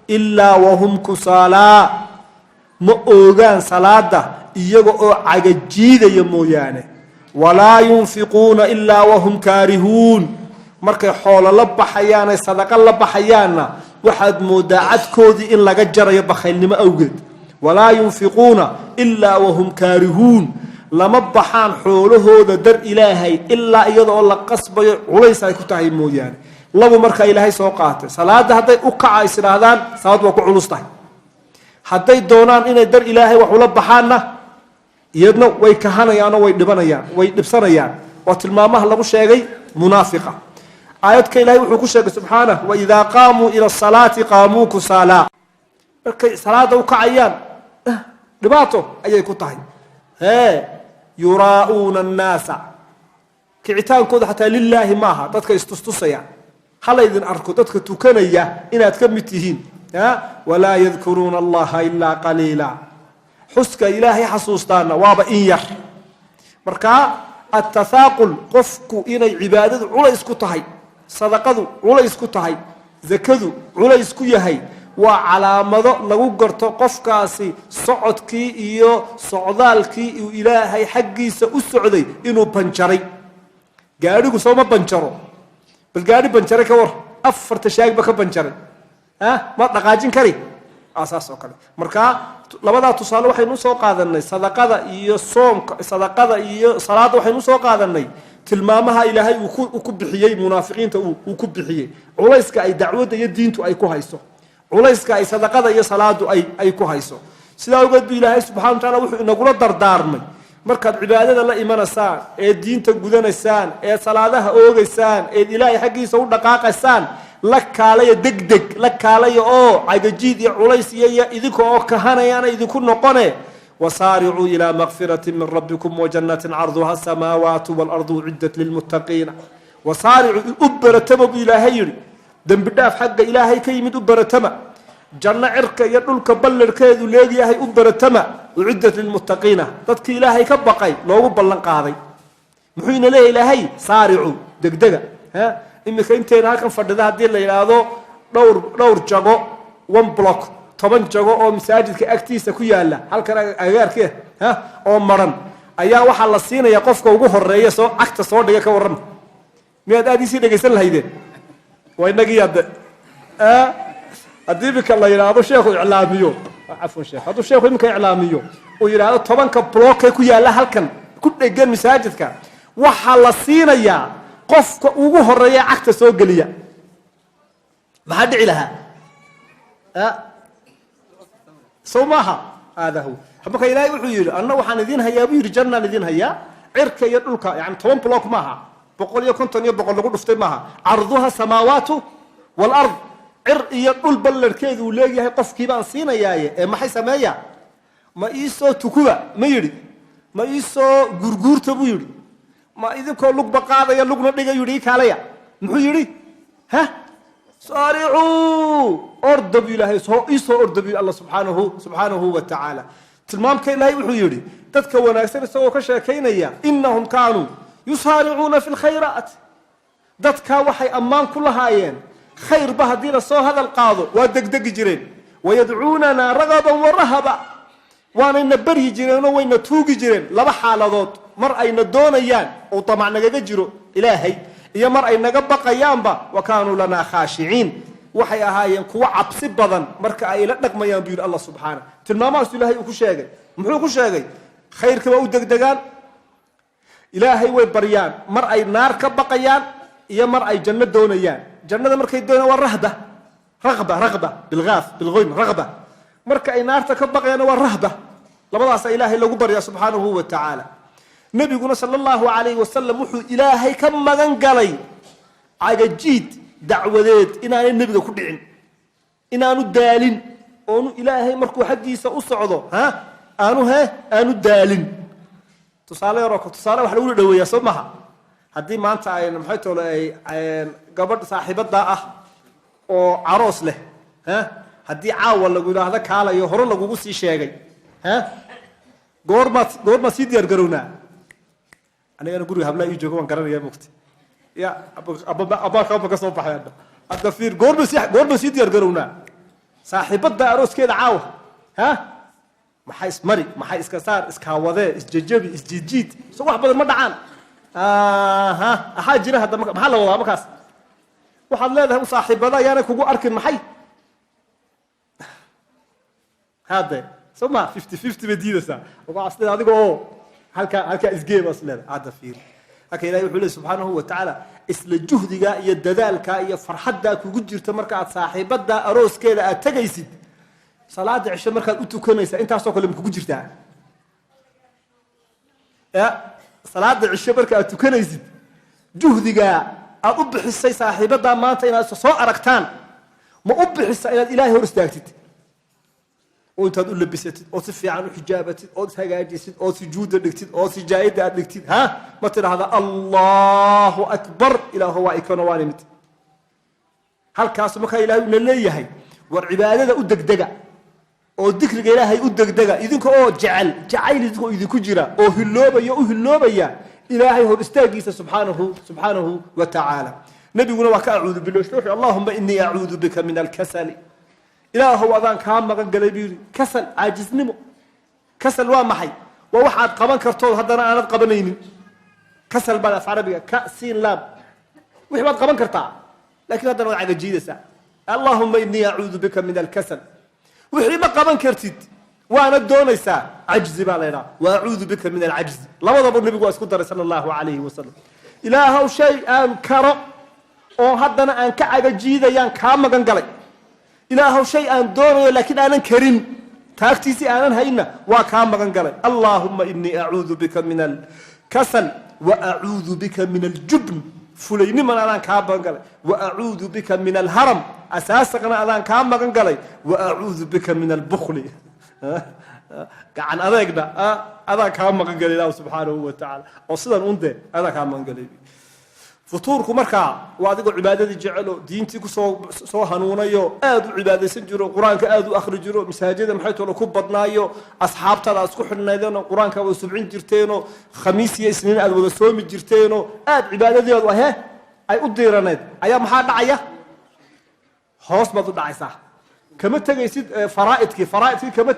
إلا وهم كسالى مؤغان صلاة إيغو عججيد يمويانه ولا ينفقون إلا وهم كارهون markay xoolo la baxayaan ay sadaqa la baxayaanna waxaad mudaacadkoodii in laga jarayo bakhaylnimo awgeed walaa yunfiquuna illaa wahum kaarihuun lama baxaan xoolahooda dar ilaahay illaa iyadoo la qasbayo culays ay ku tahay mooyaane labo marka ilaahay soo qaatay salaada hadday u kaca is yiraahdaan salaad waa ku culus tahay hadday doonaan inay dar ilaahay wax ula baxaanna iyadna way kahanayaan oo way dhibanayaan way dhibsanayaan waa tilmaamaha lagu sheegay munaafiqa آياتك إلهي وحكوشك سبحانه وإذا قاموا إلى الصلاة قاموا كسالى صلاة وكعيان رباطه أي كتاهي يراؤون الناس كعتان كود حتى لله ماها تدك استستصيا هلا إذن أركو تدك تكنيا إنها تكمتهين ولا يذكرون الله إلا قليلا حسك إلهي حسوستان وابا إنيح مركا التثاقل قفك إني عبادة علا إسكو تهي صدقته علا إسكو تهي زكاته علا إسكو يهي وعلامة لغو قرطو قفكاسي صعدكي إيو صعدالكي إيو إلهي حقي سأسعدي إنو بنشري قاريكو سوما بنشرو بالقاري بنشري كور أفر تشاك بك بنشري ما تقاجين كري أساس وكالي مركا لبدا تصالو waxay noo soo qaadanay sadaqada iyo soomka sadaqada iyo salaada waxay noo soo qaadanay tilmaamaha ilaahay uu ku bixiyay munaafiqiinta uu ku bixiyay culayska ay dacwada iyo diintu ay ku hayso culayska ay sadaqada iyo salaadu ay ku hayso sida ugu gudbi ilaahay subhanahu wa ta'ala wuxuu inagula dardaarmay markaad cibaadada la imanaysaan ee diinta gudanaysaan ee salaadaha oogaysaan ee ilaahay xaqiisa u dhaqaaqaysaan la kaalay degdeg la kaalay oo cagajiid iyo culays iyo idinku oo kahanayana idinku noqone wasari'u ila maghfiratin min rabbikum wa jannatin 'arduha as-samawati wal ardu 'iddat lil muttaqin wasari'u ubaratama ilahi dambi dhaaf xagga ilaahay ka yimid ubaratama janna cirka iyo dhulka ballarkeedu leeyahay ubaratama 'iddat lil muttaqin dadka ilaahay ka baqay loogu ballan qaaday muxuu ina leeyahay ilaahay sari'u degdega imika inteena halkan fadhida hadii la yiraahdo dhowr jago one block 10 jago oo masaajidka agtiisa ku yaala halkan agaarkee oo maran ayaa waxa la siinaya qofka ugu horeeya soo agta soo dhiga ka waran miyaad aadisi dhageysan lahaydeen way nagiyad hadii bika la yiraahdo sheekhu iclaamiyo afwan sheekh haduu sheekhu imika iclaamiyo oo yiraahdo 10 ka block ku yaala halkan ku dhegan masaajidka waxa la siinaya qofka ugu horeeya agta soo galiya ma dhici laha soomaha hada hu habka ilaahay wuxuu yiri anna waxaan idin hayaa buu yiri janna idin hayaa cirka iyo dhulka yani 10 block maaha 150 iyo 100 lagu dhuftay maaha arduha samawati wal ard cir iyo dhul ballarkeedu uu leeyahay qofkii baan siinayaaye ee maxay sameeyaa ma iisoo tukuba ma yiri ma iisoo gurguurta buu yiri ما إذا كل لق بقاضي يلق نرجع يريك عليا محو يري ها صارعوا أرض بالله يسوع أرض بالله سبحانه وتعالى تلمام كين لا يحو يري تذكر أكثر سووا كشة كينيا إنهم كانوا يصارعون في الخيرات تذكر وحي أمان كل هايين خير بهدينا الصو هذا القاضي ودق جرين ويدعوننا رغبا ورهبا وانا نبري جرين وين توقي جرين لبا حالات مر أي ندونيان وطمع نجا جرو إلهي يا مر أي نجا بقيان با وكانوا لنا خاشعين وحي هاي كوا عبس بدن مرك أي لا نقم ينبير الله سبحانه تلمام إلهي وكشاجي محو كشاجي خير كوا ودق دجال إلهي وبريان مر أي نار كبقيان يا مر أي جنة دونيان جنة مر كيدونا والرهبة رغبة بالغاف بالغيم رغبة مرك أي نار تكبقيان والرهبة لبضع إلهي لو بريا سبحانه وتعالى نبينا صلى الله عليه وسلم وحو إلهي كم مغان قالي عجيد دعوذات إنا النبي كدعين إنا ندالين أنو إلهي مركو حقي سأصعده أنو دالين تصالي روكو تصالي وحلول دوية سمها هدي ما أنت عين محيطه قبل صاحبة داء أو عروس له هدي عاول لقول هذا كالا يهرون لقو سي شيغي غورما سيدي يرغرونا أنا أقول هبلا يجوا كمان كرنا يا مختي يا أبا كم بكسر بحيانا الدفير غور مسيد يرجعونا saaxiibada arooskeeda caawa ha maxay ismari maxay iska saar iska wadee isjajabi isjijiid soo wax badan ma dhacaan aha jira hadda maxaa la wadaa markaas waxaad leedahay saaxiibada ayaana kugu arkin maxay هذا سمع 50-50 بديدسا وقاصد adigoo halka isgeeb asleed hada fiir haka ilaahay wuxuu leeyahay subhanahu wa ta'ala isla juhdiga iyo dadaalka iyo farxadda kugu jirta marka aad saaxiibada arooskeeda aad tagaysid salaada cisho marka aad u tukanaysa intaas oo kale kugu jirtaa salaada cisho marka aad tukanaysid juhdiga aad u bixisay saaxiibada maanta inaad soo aragtaan ma u bixisay inaad ilaahay hor istaagtid وانت تقول لبستي او تفي عن حجابتي او تهاجيسي او سجود دغتي او سجايد دغتي ها ما ترى هذا الله اكبر الى هو يكون وانمت هل كاس ما الهي لليهي والعباده ودغدغا او ذكر الهي ودغدغا idinka oo jacayl idinku jira oo hilloobaya ilaahay hor istaagiisa subhanahu wa ta'ala nabiguna waa ka a'uudu billahi allahumma inni a'uudu bika min al-kasal إله هو أذان كام مكان قلبي كسل عاجز نمو كسل وامحي وواحد قبان كرتول هذا أنا قبنيني كسل بلا في عربية كأسين لاب وحبات قبان كرتاع لكن هذا نوع جيدة ساعة اللهم إني أعوذ بك من الكسل وحبات قبان كرتيد وأنا دون ساعة عجز بالنا وأعوذ بك من العجز لا وضع النبي واسكت صلى الله عليه وسلم إله شيء أن كرم أو هذا أن كعجز جيدة يعني كام مكان قلبي إله شيء أن دونه لكن أنا كريم تاكتيسي أنا هينا وكام مغنقلي اللهم إني أعوذ بك من الكسل وأعوذ بك من الجبن فليني من أنا كام مغنقلي وأعوذ بك من الهرم أساسا أنا كام مغنقلي وأعوذ بك من البخل عن أذاكنا أذا كام مغنقلي الله سبحانه وتعالى وصلا أنت أذا كام مغنقلي فطوركم مركا وادقوا عبادتي جعلوا دينتي سو هنونيو ادو عبادتي جيرو قرانك ادو اخرج جيرو مساجد maxay tolo ku badnaayo asxaabtada isku xirnaydeen quraanka way subcin jirteeno khamiis iyo isniin aad wada soomi jirteeno aad cibaadadeedu ay u diiraneed ayaa maxaa dhacaya hoos baad u dhacaysaa kama tagaysid faraa'idkii kama